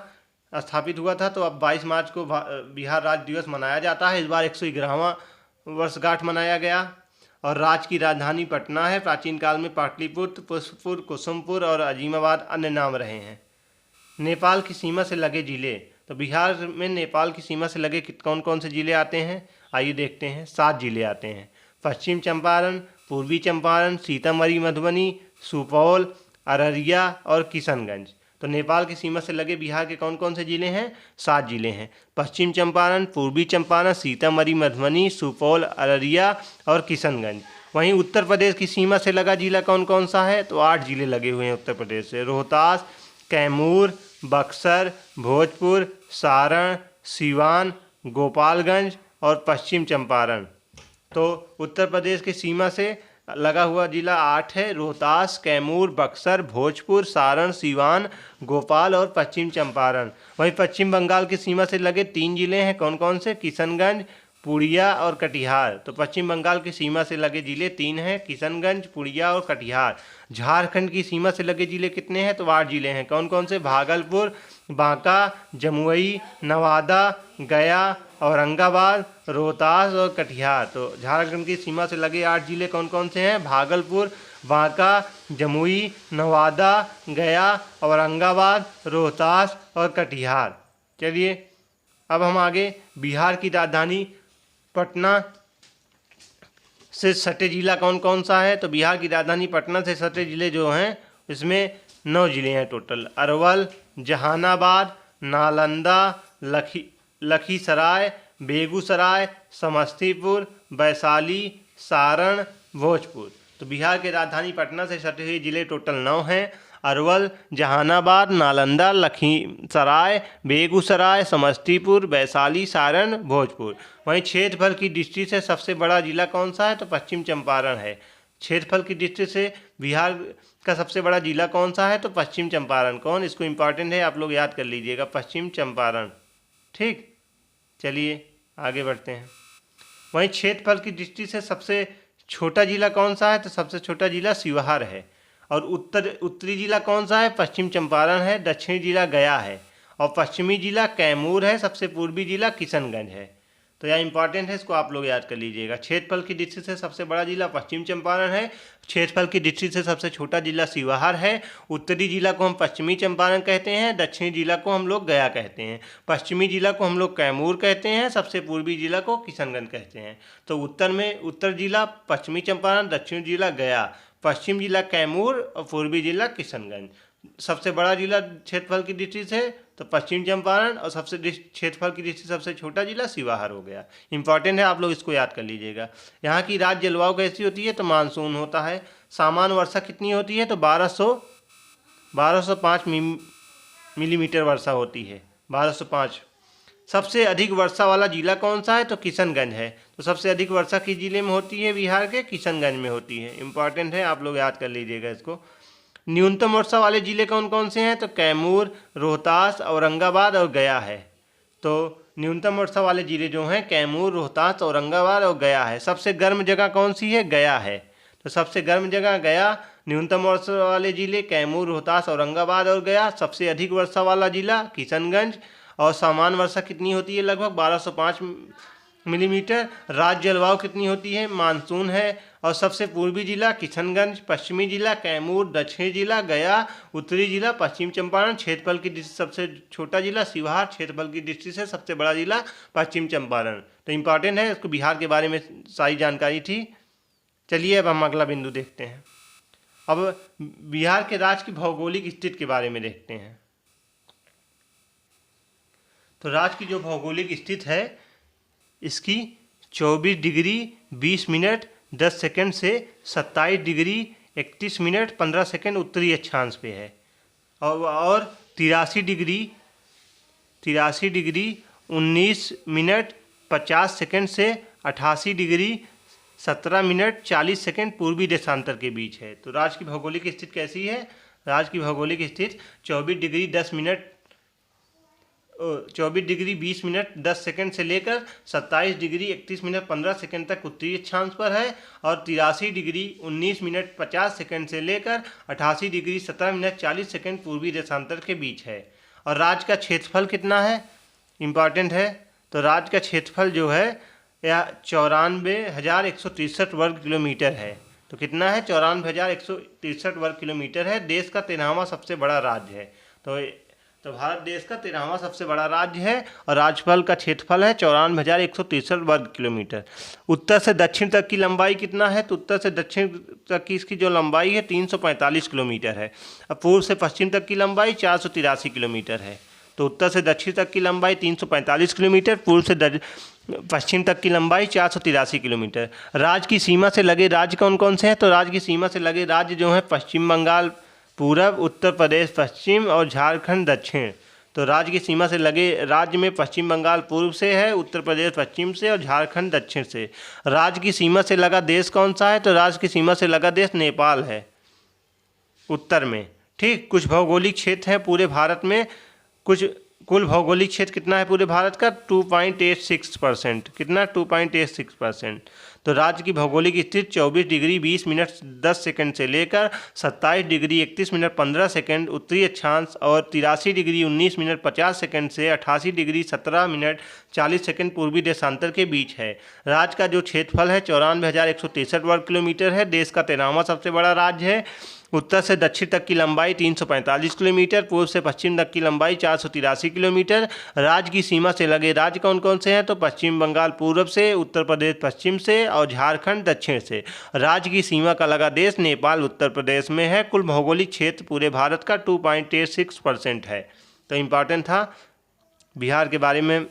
स्थापित हुआ था। तो अब 22 मार्च को बिहार राज्य दिवस मनाया जाता है। इस बार 111वां वर्षगांठ मनाया गया। और राज्य की राजधानी पटना है। प्राचीन काल में पाटलिपुत्र, पुष्पपुर, कुसुमपुर और अजीमाबाद अन्य नाम रहे हैं। नेपाल की सीमा से लगे जिले, तो बिहार में नेपाल की सीमा से लगे कौन कौन से जिले आते हैं, आइए देखते हैं। 7 जिले आते हैं। पश्चिम चंपारण, पूर्वी चंपारण, सीतामढ़ी, मधुबनी, सुपौल, अररिया और किशनगंज। तो नेपाल की सीमा से लगे बिहार के कौन कौन से जिले हैं? 7 जिले हैं। पश्चिम चंपारण, पूर्वी चंपारण, सीतामढ़ी, मधुबनी, सुपौल, अररिया और किशनगंज। वहीं उत्तर प्रदेश की सीमा से लगा जिला कौन कौन सा है? तो 8 जिले लगे हुए हैं उत्तर प्रदेश से। रोहतास, कैमूर, बक्सर, भोजपुर, सारण, सीवान, गोपालगंज और पश्चिम चंपारण। तो उत्तर प्रदेश की सीमा से लगा हुआ जिला 8 है। रोहतास, कैमूर, बक्सर, भोजपुर, सारण, सीवान, गोपाल और पश्चिम चंपारण। वहीं पश्चिम बंगाल की सीमा से लगे 3 जिले हैं। कौन कौन से? किशनगंज, पूर्णिया और कटिहार। तो पश्चिम बंगाल की सीमा से लगे जिले 3 हैं, किशनगंज, पूर्णिया और कटिहार। झारखंड की सीमा से लगे जिले कितने हैं? तो 8 जिले हैं। कौन कौन से? भागलपुर, बांका, जमुई, नवादा, गया, औरंगाबाद, रोहतास और कटिहार। तो झारखंड की सीमा से लगे 8 जिले कौन कौन से हैं? भागलपुर, बांका, जमुई, नवादा, गया, औरंगाबाद, रोहतास और कटिहार। चलिए अब हम आगे बिहार की राजधानी पटना से सटे जिला कौन कौन सा है? तो बिहार की राजधानी पटना से सटे जिले जो हैं इसमें 9 जिले हैं टोटल। अरवल, जहानाबाद, नालंदा, लखीसराय, बेगूसराय, समस्तीपुर, वैशाली, सारण, भोजपुर। तो बिहार के राजधानी पटना से सटे हुए जिले टोटल 9 हैं। अरवल, जहानाबाद, नालंदा, लखीसराय, बेगूसराय, समस्तीपुर, वैशाली, सारण, भोजपुर। वहीं क्षेत्रफल की दृष्टि से सबसे बड़ा जिला कौन सा है? तो पश्चिम चंपारण है। क्षेत्रफल की दृष्टि से बिहार का सबसे बड़ा जिला कौन सा है? तो पश्चिम चंपारण। कौन? इसको इम्पॉर्टेंट है, आप लोग याद कर लीजिएगा, पश्चिम चंपारण। ठीक, चलिए आगे बढ़ते हैं। वहीं क्षेत्रफल की दृष्टि से सबसे छोटा जिला कौन सा है? तो सबसे छोटा जिला शिवहर है। और उत्तरी जिला कौन सा है? पश्चिम चंपारण है। दक्षिणी जिला गया है और पश्चिमी जिला कैमूर है। सबसे पूर्वी जिला किशनगंज है। तो यह इंपॉर्टेंट है, इसको आप लोग याद कर लीजिएगा। क्षेत्रफल की दृष्टि से सबसे बड़ा जिला पश्चिम चंपारण है। क्षेत्रफल की दृष्टि से सबसे छोटा जिला शिवहर है। उत्तरी जिला को हम पश्चिमी चंपारण कहते हैं, दक्षिणी जिला को हम लोग गया कहते हैं, पश्चिमी जिला को हम लोग कैमूर कहते हैं, सबसे पूर्वी जिला को किशनगंज कहते हैं। तो उत्तर में उत्तर जिला पश्चिमी चंपारण, दक्षिण जिला गया, पश्चिम जिला कैमूर और पूर्वी जिला किशनगंज। सबसे बड़ा जिला क्षेत्रफल की दृष्टि से तो पश्चिम चंपारण और सबसे क्षेत्रफल की दृष्टि से सबसे छोटा जिला शिवहर हो गया। इंपॉर्टेंट है, आप लोग इसको याद कर लीजिएगा। यहाँ की राज्य जलवायु कैसी होती है? तो मानसून होता है। सामान्य वर्षा कितनी होती है? तो 1205 मिलीमीटर वर्षा होती है, 1205। सबसे अधिक वर्षा वाला जिला कौन सा है? तो किशनगंज है। तो सबसे अधिक वर्षा किस जिले में होती है? बिहार के किशनगंज में होती है। इंपॉर्टेंट है, आप लोग याद कर लीजिएगा इसको। न्यूनतम वर्षा वाले जिले कौन कौन से हैं? तो कैमूर, रोहतास, औरंगाबाद और गया है। तो न्यूनतम वर्षा वाले जिले जो हैं कैमूर, रोहतास, औरंगाबाद और गया है। सबसे गर्म जगह कौन सी है? गया है। तो सबसे गर्म जगह गया। न्यूनतम वर्षा वाले जिले कैमूर, रोहतास, औरंगाबाद और गया। सबसे अधिक वर्षा वाला जिला किशनगंज। और सामान्य वर्षा कितनी होती है? लगभग 1205 मिलीमीटर। राज्य जलवायु कितनी होती है? मानसून है। और सबसे पूर्वी जिला किशनगंज, पश्चिमी जिला कैमूर, दक्षिणी जिला गया, उत्तरी जिला पश्चिम चंपारण। क्षेत्रफल की दृष्टि से सबसे छोटा जिला शिवहर, क्षेत्रफल की दृष्टि से सबसे बड़ा जिला पश्चिम चंपारण। तो इंपॉर्टेंट है, इसको बिहार के बारे में सारी जानकारी थी। चलिए अब हम अगला बिंदु देखते हैं। अब बिहार के राज्य की भौगोलिक स्थिति के बारे में देखते हैं। तो राज्य की जो भौगोलिक स्थिति है इसकी 24 डिग्री 20 मिनट 10 सेकंड से 27 डिग्री 31 मिनट 15 सेकंड उत्तरी अक्षांश पे है। और 83 डिग्री 19 मिनट 50 सेकंड से 88 डिग्री 17 मिनट 40 सेकंड पूर्वी देशांतर के बीच है। तो राज्य की भौगोलिक स्थिति कैसी है? राज्य की भौगोलिक स्थिति 24 डिग्री 20 मिनट 10 सेकंड से लेकर 27 डिग्री 31 मिनट 15 सेकंड तक उत्तरी अक्षांश पर है। और 83 डिग्री 19 मिनट 50 सेकंड से लेकर 88 डिग्री 17 मिनट 40 सेकंड पूर्वी देशांतर के बीच है। और राज्य का क्षेत्रफल कितना है? इम्पॉर्टेंट है। तो राज्य का क्षेत्रफल जो है यह 94,163 वर्ग किलोमीटर है। तो कितना है? 94,163 वर्ग किलोमीटर है। देश का 13वां सबसे बड़ा राज्य है। तो तो भारत देश का 13वां सबसे बड़ा राज्य है और राज्यफल का क्षेत्रफल है 94,163 वर्ग किलोमीटर। उत्तर से दक्षिण तक की लंबाई कितना है? तो उत्तर से दक्षिण तक की इसकी जो लंबाई है 345 किलोमीटर है। अब पूर्व से पश्चिम तक की लंबाई 483 किलोमीटर है। तो उत्तर से दक्षिण तक की लंबाई 345 किलोमीटर, पूर्व से पश्चिम तक की लंबाई 483 किलोमीटर। राज्य की सीमा से लगे राज्य कौन कौन से हैं? तो राज्य की सीमा से लगे राज्य जो हैं पश्चिम बंगाल पूरब, उत्तर प्रदेश पश्चिम और झारखंड दक्षिण। तो राज्य की सीमा से लगे राज्य में पश्चिम बंगाल पूर्व से है, उत्तर प्रदेश पश्चिम से और झारखंड दक्षिण से। राज्य की सीमा से लगा देश कौन सा है? तो राज्य की सीमा से लगा देश नेपाल है उत्तर में। ठीक, कुछ भौगोलिक क्षेत्र है पूरे भारत में, कुछ कुल भौगोलिक क्षेत्र कितना है पूरे भारत का? 2.86%। कितना? 2.86%। तो राज्य की भौगोलिक स्थिति 24 डिग्री 20 मिनट 10 सेकंड से लेकर 27 डिग्री 31 मिनट 15 सेकंड उत्तरी अक्षांश और 83 डिग्री 19 मिनट 50 सेकंड से 88 डिग्री 17 मिनट 40 सेकंड पूर्वी देशांतर के बीच है। राज्य का जो क्षेत्रफल है 94,163 वर्ग किलोमीटर है। देश का 13वां सबसे बड़ा राज्य है। उत्तर से दक्षिण तक की लंबाई 345 किलोमीटर, पूर्व से पश्चिम तक की लंबाई 483 किलोमीटर। राज्य की सीमा से लगे राज्य कौन कौन से हैं? तो पश्चिम बंगाल पूर्व से, उत्तर प्रदेश पश्चिम से और झारखंड दक्षिण से। राज्य की सीमा का लगा देश नेपाल उत्तर प्रदेश में है। कुल भौगोलिक क्षेत्र पूरे भारत का 2.86% है। तो इम्पॉर्टेंट था बिहार के बारे में।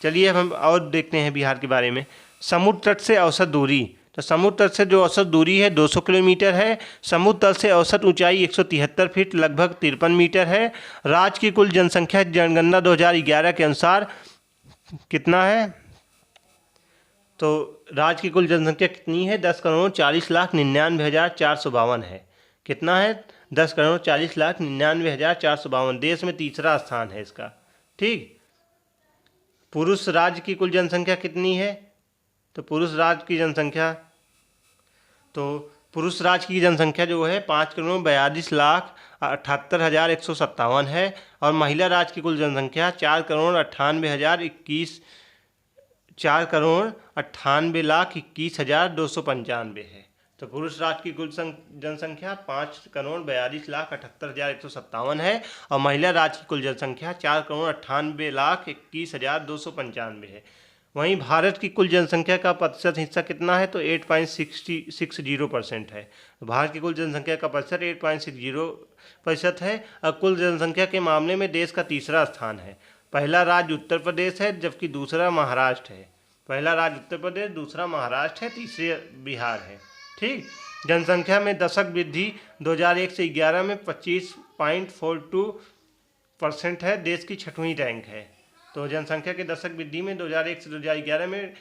चलिए अब हम और देखते हैं बिहार के बारे में। समुद्र तट से औसत दूरी। तो समुद्र तट से जो औसत दूरी है 200 किलोमीटर है। समुद्र तल से औसत ऊंचाई 173 फीट लगभग 53 मीटर है। राज्य की कुल जनसंख्या जनगणना 2011 के अनुसार कितना है? तो राज्य की कुल जनसंख्या कितनी है? 10,40,99,452 है। कितना है? 10,40,99,452। देश में तीसरा स्थान है इसका। ठीक, पुरुष राज्य की कुल जनसंख्या कितनी है? तो पुरुष राज्य की जनसंख्या जो है 5,42,48,157 है। और महिला राज्य की कुल जनसंख्या 4,98,21,295 है। तो पुरुष राज्य की कुल जनसंख्या 5,42,48,157 है और महिला राज्य की कुल जनसंख्या 4,98,21,295 है। वहीं भारत की कुल जनसंख्या का प्रतिशत हिस्सा कितना है? तो 8.60% है। भारत की कुल जनसंख्या का प्रतिशत 8.60% है और कुल जनसंख्या के मामले में देश का तीसरा स्थान है। पहला राज्य उत्तर प्रदेश है जबकि दूसरा महाराष्ट्र है। पहला राज्य उत्तर प्रदेश, दूसरा महाराष्ट्र है, तीसरे बिहार है। ठीक, जनसंख्या में दशक वृद्धि 2001 से 11 में 25.42% है। देश की 6वीं रैंक है। तो जनसंख्या के दशक वृद्धि में 2001 से 2011 में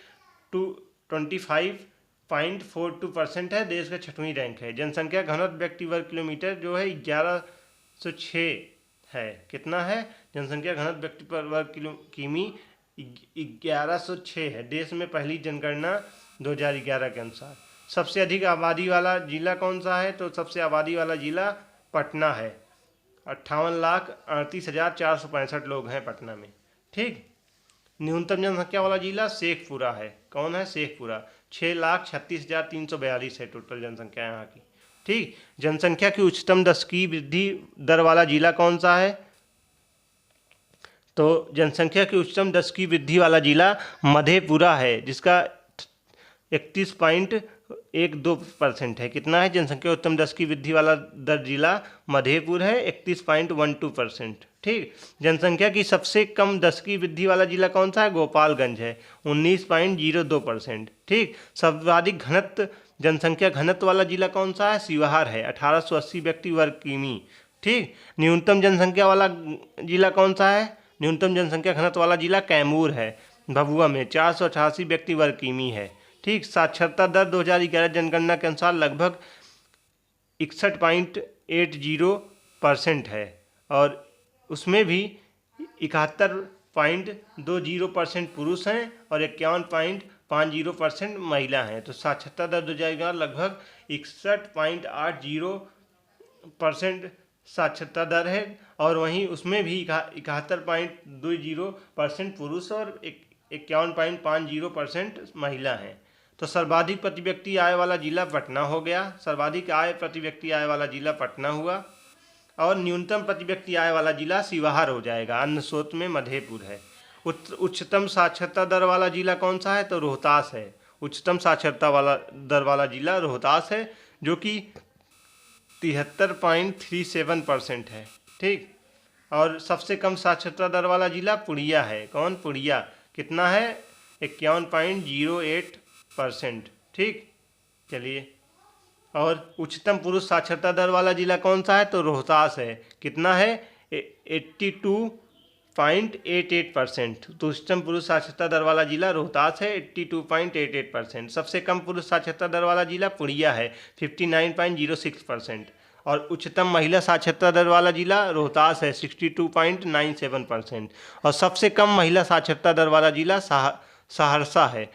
25.42% है। देश का 6वीं रैंक है। जनसंख्या घनत्व व्यक्ति वर्ग किलोमीटर जो है 1106 है। कितना है? जनसंख्या घनत्व व्यक्ति पर वर्ग किमी 1106 है। देश में पहली जनगणना 2011 के अनुसार। सबसे अधिक आबादी वाला जिला कौन सा है? तो सबसे आबादी वाला जिला पटना है। 58,38,465 लोग हैं पटना में। ठीक, न्यूनतम जनसंख्या वाला जिला शेखपुरा है। कौन है? शेखपुरा। 6,36,342 है टोटल जनसंख्या यहाँ की। ठीक, जनसंख्या की उच्चतम दशकीय वृद्धि दर वाला जिला कौन सा है? तो जनसंख्या की उच्चतम दशकीय वृद्धि वाला जिला मधेपुरा है जिसका 31.12% है। कितना है? जनसंख्या उत्तम दशकीय वृद्धि वाला दर जिला मधेपुर है, 31.12%। ठीक, जनसंख्या की सबसे कम दशकीय वृद्धि वाला जिला कौन सा है? गोपालगंज है, 19.02%। ठीक, सर्वाधिक घनत्व जनसंख्या घनत्व वाला जिला कौन सा है? शिवहर है, 1880 व्यक्ति वर्ग किमी। ठीक, न्यूनतम जनसंख्या वाला जिला कौन सा है? न्यूनतम जनसंख्या घनत्व वाला जिला कैमूर है, भभुआ में, 488 व्यक्ति वर्ग किमी है। ठीक, साक्षरता दर 2011 जनगणना के अनुसार लगभग 61.80% है और उसमें भी 71.20% पुरुष हैं और 51.50% महिला हैं। तो साक्षरता दर 2011 लगभग 61.80% साक्षरता दर है और वहीं उसमें भी 71.20% पुरुष और 51.50% महिला हैं। तो सर्वाधिक प्रति व्यक्ति आय वाला जिला पटना हो गया। सर्वाधिक आय प्रति व्यक्ति आय वाला जिला पटना हुआ। और न्यूनतम प्रति व्यक्ति आय वाला जिला शिवहर हो जाएगा। अन्न स्रोत में मधेपुर है। उच्चतम साक्षरता दर वाला जिला कौन सा है? तो रोहतास है। उच्चतम साक्षरता वाला दर वाला जिला रोहतास है, जो कि 73.37% है। ठीक। और सबसे कम साक्षरता दर वाला जिला पुड़िया है। कौन? पुड़िया। कितना है? 51.08%। ठीक। चलिए, और उच्चतम पुरुष साक्षरता दर वाला जिला कौन सा है? तो रोहतास है। कितना है? 82.88%। तो उच्चतम पुरुष साक्षरता दर वाला जिला रोहतास है, 82.88%। सबसे कम पुरुष साक्षरता दर वाला जिला पुड़िया है, 59.06%। और उच्चतम महिला साक्षरता दर वाला जिला रोहतास है, 62.97%। और सबसे कम महिला साक्षरता दर वाला जिला सहरसा है,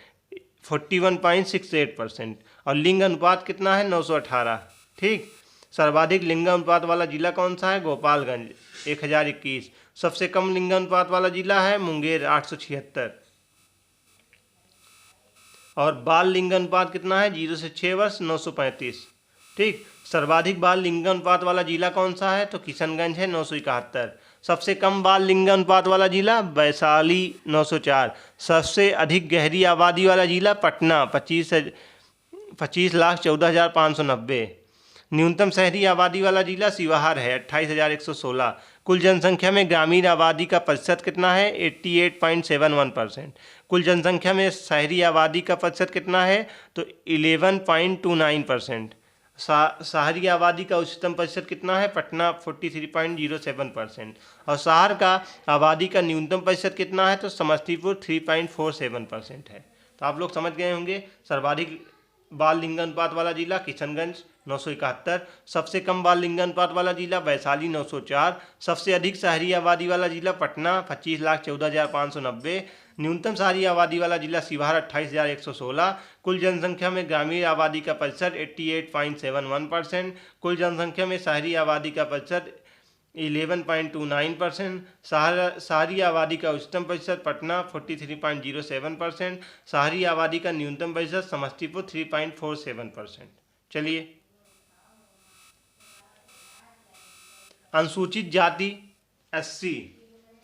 41.68%। और लिंग अनुपात कितना है? 918। ठीक। सर्वाधिक लिंग अनुपात वाला जिला कौन सा है? गोपालगंज, 1021। सबसे कम लिंग अनुपात वाला जिला है मुंगेर, 876। और बाल लिंग अनुपात कितना है? 0 से 6 वर्ष, 935। ठीक। सर्वाधिक बाल लिंग अनुपात वाला जिला कौन सा है? तो किशनगंज है, 971। सबसे कम बाल लिंग अनुपात वाला जिला वैशाली, 904। सबसे अधिक गहरी आबादी वाला जिला पटना, 25,14,590। न्यूनतम शहरी आबादी वाला जिला शिवहर है, 28,116। कुल जनसंख्या में ग्रामीण आबादी का प्रतिशत कितना है? 88.71%। कुल जनसंख्या में शहरी आबादी का प्रतिशत कितना है? तो 11.29%। शहरी आबादी का उच्चतम प्रतिशत कितना है? पटना, 43.07%। और शहर का आबादी का न्यूनतम प्रतिशत कितना है? तो समस्तीपुर, 3.47% है। तो आप लोग समझ गए होंगे। सर्वाधिक बाल लिंग अनुपात वाला जिला किशनगंज, 971। सबसे कम बाल लिंग अनुपात वाला जिला वैशाली, 904। सबसे अधिक शहरी आबादी वाला जिला पटना, 25,14,590। न्यूनतम शहरी आबादी वाला जिला शिवहर, 28,116। कुल जनसंख्या में ग्रामीण आबादी का प्रतिशत 88.71%। कुल जनसंख्या में शहरी आबादी का प्रतिशत 11.29%। शहरी आबादी का उच्चतम प्रतिशत पटना, 43.07%। शहरी आबादी का न्यूनतम प्रतिशत समस्तीपुर, 3.47%। चलिए, अनुसूचित जाति SC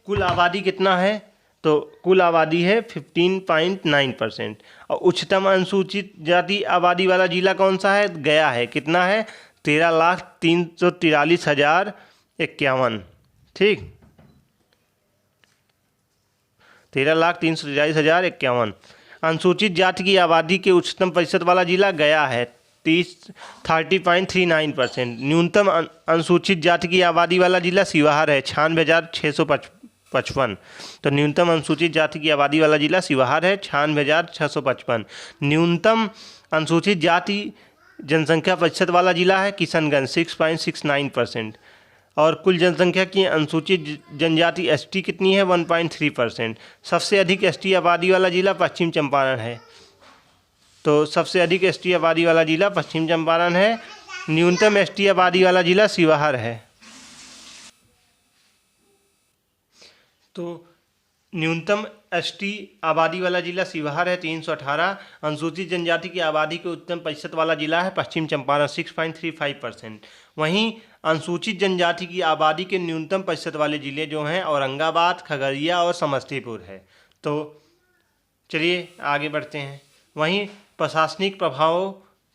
कुल आबादी कितना है? तो कुल आबादी है 15.9%। और उच्चतम अनुसूचित जाति आबादी वाला जिला कौन सा है? गया है। कितना है? 13,343,051। ठीक, 13,343,051। अनुसूचित जाति की आबादी के उच्चतम प्रतिशत वाला जिला गया है, 30.39%। न्यूनतम अनुसूचित जाति की आबादी वाला जिला शिवहर है, 96,655। तो न्यूनतम अनुसूचित जाति की आबादी वाला जिला शिवहर है, 96,655। न्यूनतम अनुसूचित जाति जनसंख्या प्रतिशत वाला जिला है किशनगंज, 6.69%। और कुल जनसंख्या की अनुसूचित जनजाति ST कितनी है? 1.3%। सबसे अधिक ST आबादी वाला जिला पश्चिम चंपारण है। तो सबसे अधिक ST आबादी वाला जिला पश्चिम चंपारण है। न्यूनतम ST आबादी वाला जिला शिवहर है। तो न्यूनतम ST आबादी वाला जिला शिवहर है, 318। अनुसूचित जनजाति की आबादी के उच्चतम प्रतिशत वाला जिला है पश्चिम चंपारण, 6.35%। वहीं अनुसूचित जनजाति की आबादी के न्यूनतम प्रतिशत वाले जिले जो हैं औरंगाबाद, खगड़िया और समस्तीपुर है। तो चलिए आगे बढ़ते हैं। वहीं प्रशासनिक प्रभागों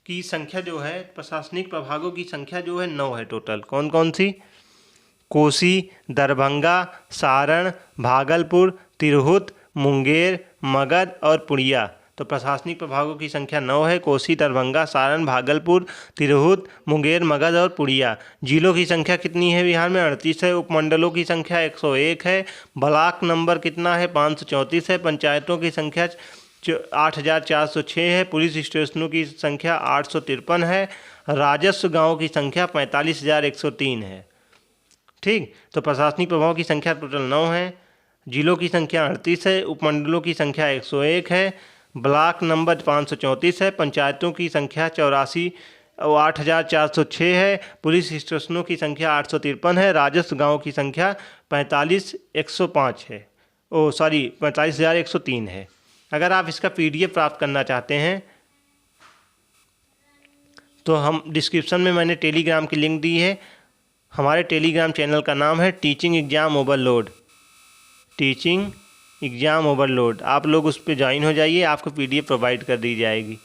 की संख्या जो है, प्रशासनिक प्रभागों की संख्या जो है 9 है टोटल। कौन कौन सी? कोसी, दरभंगा, सारण, भागलपुर, तिरहुत, मुंगेर, मगध और पुड़िया। तो प्रशासनिक प्रभागों की संख्या 9 है। कोसी, दरभंगा, सारण, भागलपुर, तिरहुत, मुंगेर, मगध और पुड़िया। जिलों की संख्या कितनी है बिहार में? 38 है। उपमंडलों की संख्या 101 है। ब्लॉक नंबर कितना है? 534 है। पंचायतों की संख्या 8,406 है। पुलिस स्टेशनों की संख्या 853 है। राजस्व गाँव की संख्या 45,103 है। ठीक, तो प्रशासनिक प्रभाव की संख्या टोटल 9 है। जिलों की संख्या 38 है। उपमंडलों की संख्या 101 है। ब्लॉक नंबर 534 है। पंचायतों की संख्या 84 और 8,406 है। पुलिस स्टेशनों की संख्या 853 है। राजस्व गाँव की संख्या 45,105 है। 45,103 है। अगर आप इसका PDF प्राप्त करना चाहते हैं तो हम डिस्क्रिप्शन में मैंने टेलीग्राम की लिंक दी है, हमारे टेलीग्राम चैनल का नाम है teaching exam overload. Teaching exam overload, आप लोग उस पर ज्वाइन हो जाइए, आपको PDF प्रोवाइड कर दी जाएगी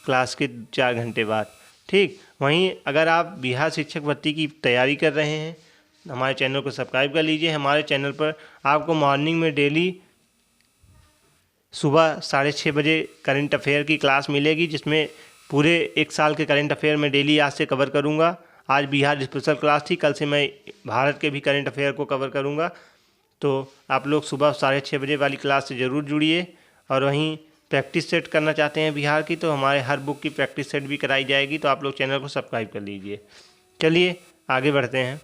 क्लास के 4 घंटे बाद। ठीक, वहीं अगर आप बिहार शिक्षक भर्ती की तैयारी कर रहे हैं, हमारे चैनल को सब्सक्राइब कर लीजिए। हमारे चैनल पर आपको मॉर्निंग में डेली सुबह 6:30 बजे करंट अफेयर की क्लास मिलेगी, जिसमें पूरे 1 साल के करंट अफेयर में डेली आज से कवर करूँगा। आज बिहार स्पेशल क्लास थी, कल से मैं भारत के भी करंट अफेयर को कवर करूँगा। तो आप लोग सुबह 6:30 बजे वाली क्लास से ज़रूर जुड़िए। और वहीं प्रैक्टिस सेट करना चाहते हैं बिहार की, तो हमारे हर बुक की प्रैक्टिस सेट भी कराई जाएगी, तो आप लोग चैनल को सब्सक्राइब कर लीजिए। चलिए आगे बढ़ते हैं।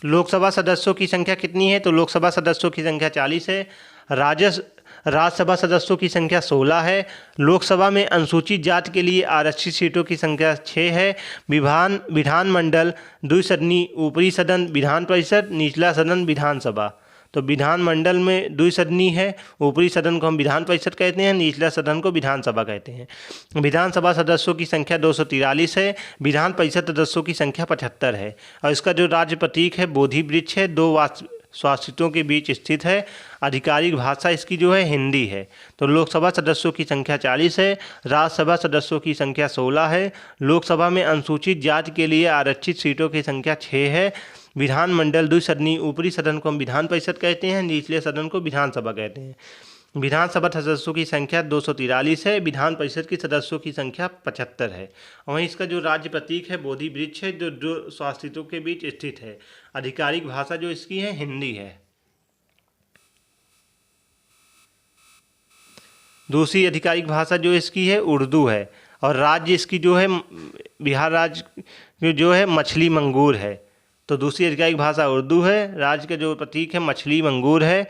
लोकसभा सदस्यों की संख्या कितनी है? तो लोकसभा सदस्यों की संख्या 40 है। राज्यसभा सदस्यों की संख्या 16 है। लोकसभा में अनुसूचित जाति के लिए आरक्षित सीटों की संख्या 6 है। विधानमंडल द्विसदनी, ऊपरी सदन विधान परिषद, निचला सदन विधानसभा। तो विधानमंडल में द्विसदनी है, ऊपरी सदन को हम विधान परिषद कहते हैं, निचला सदन को विधानसभा कहते हैं। विधानसभा सदस्यों की संख्या 243 है। विधान परिषद सदस्यों की संख्या 75 है। और इसका जो राज्य प्रतीक है बोधि वृक्ष है, 2 स्वास्थ्यों के बीच स्थित है। आधिकारिक भाषा इसकी जो है हिंदी है। तो लोकसभा सदस्यों की संख्या 40 है। राज्यसभा सदस्यों की संख्या 16 है। लोकसभा में अनुसूचित जाति के लिए आरक्षित सीटों की संख्या 6 है। विधानमंडल द्विसदनी, ऊपरी सदन को हम विधान परिषद कहते हैं, निचले सदन को विधानसभा कहते हैं। विधानसभा सदस्यों की संख्या 243 है। विधान परिषद की सदस्यों की संख्या 75 है। और वहीं इसका जो राज्य प्रतीक है बोधि वृक्ष है, जो स्वास्थ्यों के बीच स्थित है। आधिकारिक भाषा जो इसकी है हिंदी है। दूसरी आधिकारिक भाषा जो इसकी है उर्दू है। और राज्य इसकी जो है बिहार राज्य जो है मछली मंगूर है। तो दूसरी आधिकारिक भाषा उर्दू है। राज्य का जो प्रतीक है मछली मंगूर है।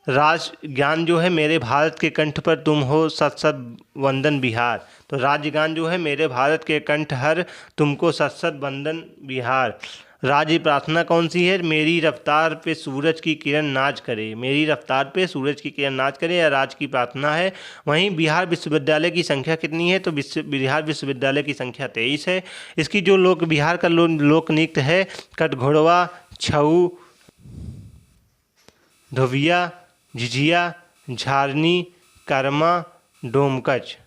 राज्य ज्ञान जो है मेरे भारत के कंठ पर तुम हो सत सत वंदन बिहार। तो राज्य गान जो है मेरे भारत के कंठ हर तुमको सत सत वंदन बिहार। राज्य प्रार्थना कौन सी है? मेरी रफ्तार पे सूरज की किरण नाच करे। मेरी रफ्तार पे सूरज की किरण नाच करे, या राज्य की प्रार्थना है। वहीं बिहार विश्वविद्यालय की संख्या कितनी है? तो बिहार विश्वविद्यालय की संख्या 23 है। इसकी जो बिहार का लोक नृत्य है कटघोड़वा, छऊ, धोबिया, झिझिया, झारनी, कर्मा, डोमकच।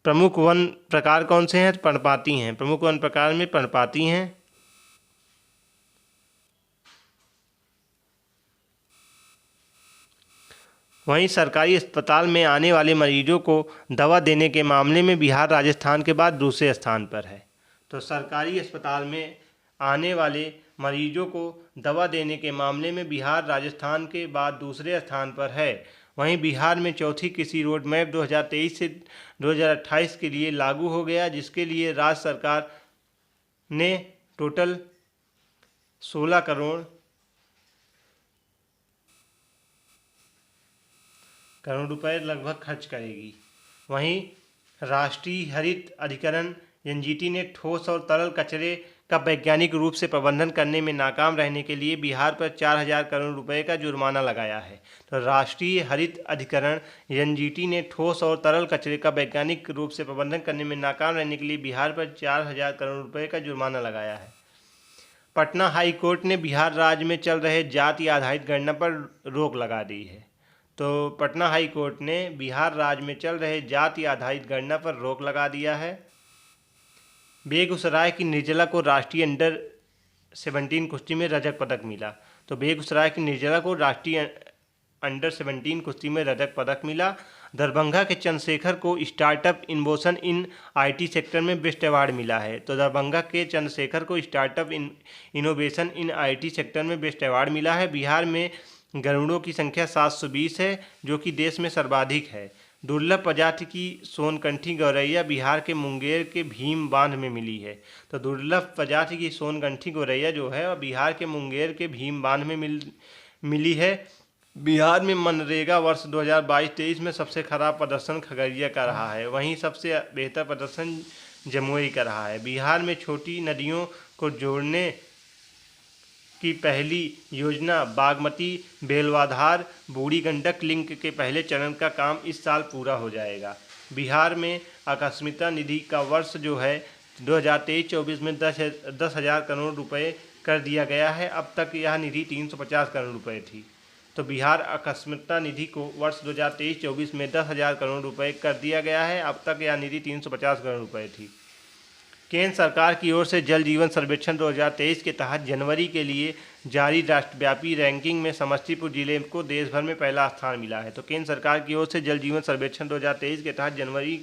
प्रमुख वन प्रकार कौन से हैं? पर्णपाती हैं। प्रमुख वन प्रकार में पर्णपाती हैं। वहीं सरकारी अस्पताल में आने वाले मरीजों को दवा देने के मामले में बिहार राजस्थान के बाद दूसरे स्थान पर है। तो सरकारी अस्पताल में आने वाले मरीजों को दवा देने के मामले में बिहार राजस्थान के बाद दूसरे स्थान पर है। वहीं बिहार में चौथी कृषि रोड मैप 2023 से 2028 के लिए लागू हो गया, जिसके लिए राज्य सरकार ने टोटल 16 करोड़ रुपए लगभग खर्च करेगी। वहीं राष्ट्रीय हरित अधिकरण NGT ने ठोस और तरल कचरे का वैज्ञानिक रूप से प्रबंधन करने में नाकाम रहने के लिए बिहार पर 4,000 करोड़ रुपए का जुर्माना लगाया है। तो राष्ट्रीय हरित अधिकरण NGT ने ठोस और तरल कचरे का वैज्ञानिक रूप से प्रबंधन करने में नाकाम रहने के लिए बिहार पर 4,000 करोड़ रुपए का जुर्माना लगाया है। पटना हाई कोर्ट ने बिहार राज्य में चल रहे जाति आधारित गणना पर रोक लगा दी है। तो पटना हाई कोर्ट ने बिहार राज्य में चल रहे जाति आधारित गणना पर रोक लगा दिया है। बेगूसराय की निर्जला को राष्ट्रीय अंडर 17 कुश्ती में रजत पदक मिला। तो बेगूसराय की निर्जला को राष्ट्रीय अंडर 17 कुश्ती में रजत पदक मिला। दरभंगा के चंद्रशेखर को startup innovation in IT sector में बेस्ट अवार्ड मिला है। तो दरभंगा के चंद्रशेखर को startup innovation in IT sector में बेस्ट अवार्ड मिला है। बिहार में गरुड़ों की संख्या 720 है, जो कि देश में सर्वाधिक है। दुर्लभ प्रजाति की सोनकंठी गौरैया बिहार के मुंगेर के भीम बांध में मिली है। तो दुर्लभ प्रजाति की सोनकंठी गौरैया जो है वह बिहार के मुंगेर के भीम बांध में मिली है। बिहार में मनरेगा वर्ष 2022-23 में सबसे खराब प्रदर्शन खगड़िया का रहा है, वहीं सबसे बेहतर प्रदर्शन जमुई का रहा है। बिहार में छोटी नदियों को जोड़ने की पहली योजना बागमती बेलवाधार बूढ़ी गंडक लिंक के पहले चरण का काम इस साल पूरा हो जाएगा। बिहार में आकस्मिकता निधि का वर्ष जो है 2023-24 में 10,000 करोड़ रुपए कर दिया गया है। अब तक यह निधि 350 करोड़ रुपए थी। तो बिहार आकस्मिकता निधि को वर्ष 2023-24 में 10,000 करोड़ रुपए कर दिया गया है। अब तक यह निधि 350 करोड़ रुपए थी। केंद्र सरकार की ओर से जल जीवन सर्वेक्षण 2023 के तहत जनवरी के लिए जारी राष्ट्रव्यापी रैंकिंग में समस्तीपुर जिले को देश भर में पहला स्थान मिला है। तो केंद्र सरकार की ओर से जल जीवन सर्वेक्षण 2023 के तहत जनवरी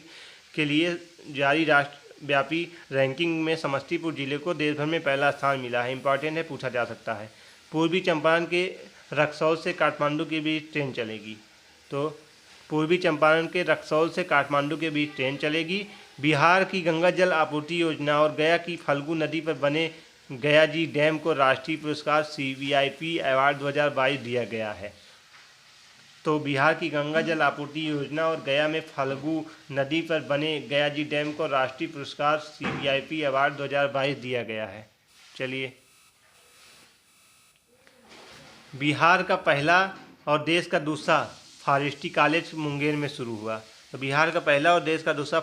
के लिए जारी राष्ट्रव्यापी रैंकिंग में समस्तीपुर जिले को देश भर में पहला स्थान मिला है। इंपॉर्टेंट है, पूछा जा सकता है। पूर्वी चंपारण के रक्सौल से काठमांडू के बीच ट्रेन चलेगी। तो पूर्वी चंपारण के रक्सौल से काठमांडू के बीच ट्रेन चलेगी। बिहार की गंगा जल आपूर्ति योजना और गया की फल्गु नदी पर बने गया जी डैम को राष्ट्रीय पुरस्कार CVIP अवार्ड 2022 दिया गया है। तो बिहार की गंगा जल आपूर्ति योजना और गया में फल्गु नदी पर बने गया जी डैम को राष्ट्रीय पुरस्कार CVIP अवार्ड 2022 दिया गया है। चलिए, बिहार का पहला और देश का दूसरा फॉरेस्ट्री कॉलेज मुंगेर में शुरू हुआ। तो बिहार का पहला और देश का दूसरा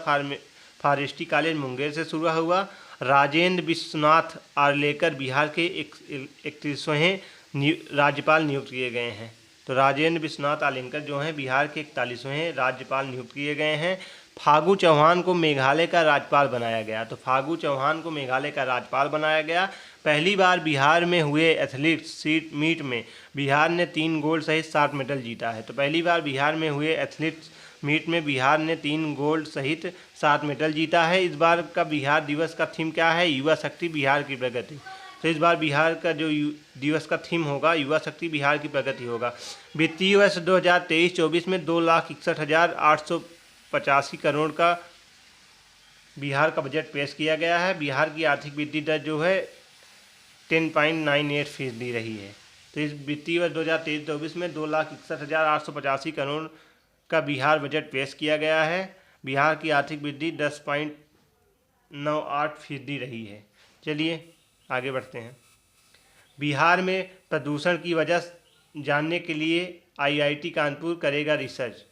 फॉरेस्ट्री कॉलेज मुंगेर से शुरू हुआ। राजेंद्र विश्वनाथ आर्लेकर बिहार के 41वें राज्यपाल नियुक्त किए गए हैं। तो राजेंद्र विश्वनाथ आर्लेकर जो हैं बिहार के 41वें राज्यपाल नियुक्त किए गए हैं। फागू चौहान को मेघालय का राज्यपाल बनाया गया। तो फागू चौहान को मेघालय का राज्यपाल बनाया गया। पहली बार बिहार में हुए एथलीट्स मीट में बिहार ने 3 गोल्ड सहित 7 मेडल जीता है। तो पहली बार बिहार में हुए एथलीट्स मीट में बिहार ने 3 गोल्ड सहित 7 मेडल जीता है। इस बार का बिहार दिवस का थीम क्या है? युवा शक्ति बिहार की प्रगति। तो इस बार बिहार का जो दिवस का थीम होगा युवा शक्ति बिहार की प्रगति होगा। वित्तीय वर्ष 2023-24 में 2,61,885 करोड़ का बिहार का बजट पेश किया गया है। बिहार की आर्थिक वृद्धि दर जो है 10.98% रही है। तो इस वित्तीय वर्ष 2023-24 में 2,61,885 करोड़ का बिहार बजट पेश किया गया है। बिहार की आर्थिक वृद्धि 10.98% रही है। चलिए आगे बढ़ते हैं। बिहार में प्रदूषण की वजह जानने के लिए IIT कानपुर करेगा रिसर्च।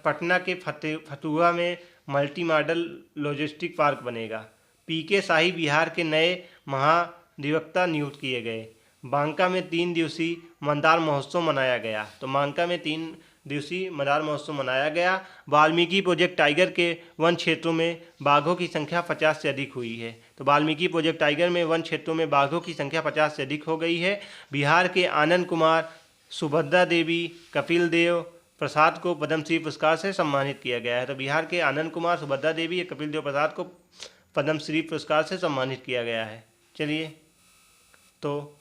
पटना के फतुहा में मल्टी मॉडल लॉजिस्टिक पार्क बनेगा। PK शाही बिहार के नए महाधिवक्ता नियुक्त किए गए। बांका में 3 दिवसीय मंदार महोत्सव मनाया गया। तो बांका में 3 दिवसीय मंदार महोत्सव मनाया गया। वाल्मीकि प्रोजेक्ट टाइगर के वन क्षेत्रों में बाघों की संख्या 50 से अधिक हुई है। तो वाल्मीकि प्रोजेक्ट टाइगर में वन क्षेत्रों में बाघों की संख्या 50 से अधिक हो गई है। बिहार के आनंद कुमार, सुभद्रा देवी, कपिल देव प्रसाद को पद्मश्री पुरस्कार से सम्मानित किया गया है। तो बिहार के आनंद कुमार, सुभद्रा देवी या कपिल देव प्रसाद को पद्मश्री पुरस्कार से सम्मानित किया गया है। चलिए, तो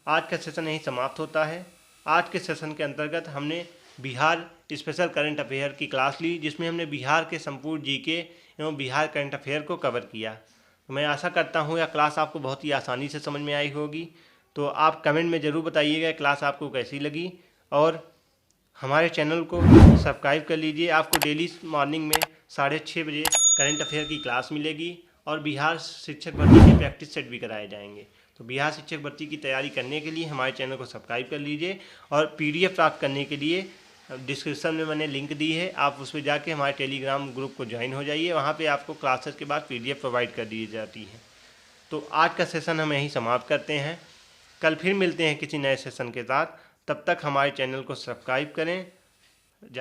आज का सेशन यहीं समाप्त होता है। आज के सेशन के अंतर्गत हमने बिहार स्पेशल करंट अफेयर की क्लास ली, जिसमें हमने बिहार के संपूर्ण GK एवं बिहार करंट अफेयर को कवर किया। तो मैं आशा करता हूँ यह क्लास आपको बहुत ही आसानी से समझ में आई होगी। तो आप कमेंट में ज़रूर बताइएगा क्लास आपको कैसी लगी, और हमारे चैनल को सब्सक्राइब कर लीजिए। आपको डेली मॉर्निंग में 6:30 बजे करंट अफेयर की क्लास मिलेगी और बिहार शिक्षक भर्ती के प्रैक्टिस सेट भी कराए जाएंगे। तो बिहार शिक्षक भर्ती की तैयारी करने के लिए हमारे चैनल को सब्सक्राइब कर लीजिए, और PDF प्राप्त करने के लिए डिस्क्रिप्शन में मैंने लिंक दी है, आप उस पर जाके हमारे टेलीग्राम ग्रुप को ज्वाइन हो जाइए। वहाँ पे आपको क्लासेस के बाद PDF प्रोवाइड कर दी जाती है। तो आज का सेशन हम यहीं समाप्त करते हैं। कल फिर मिलते हैं किसी नए सेशन के साथ। तब तक हमारे चैनल को सब्सक्राइब करें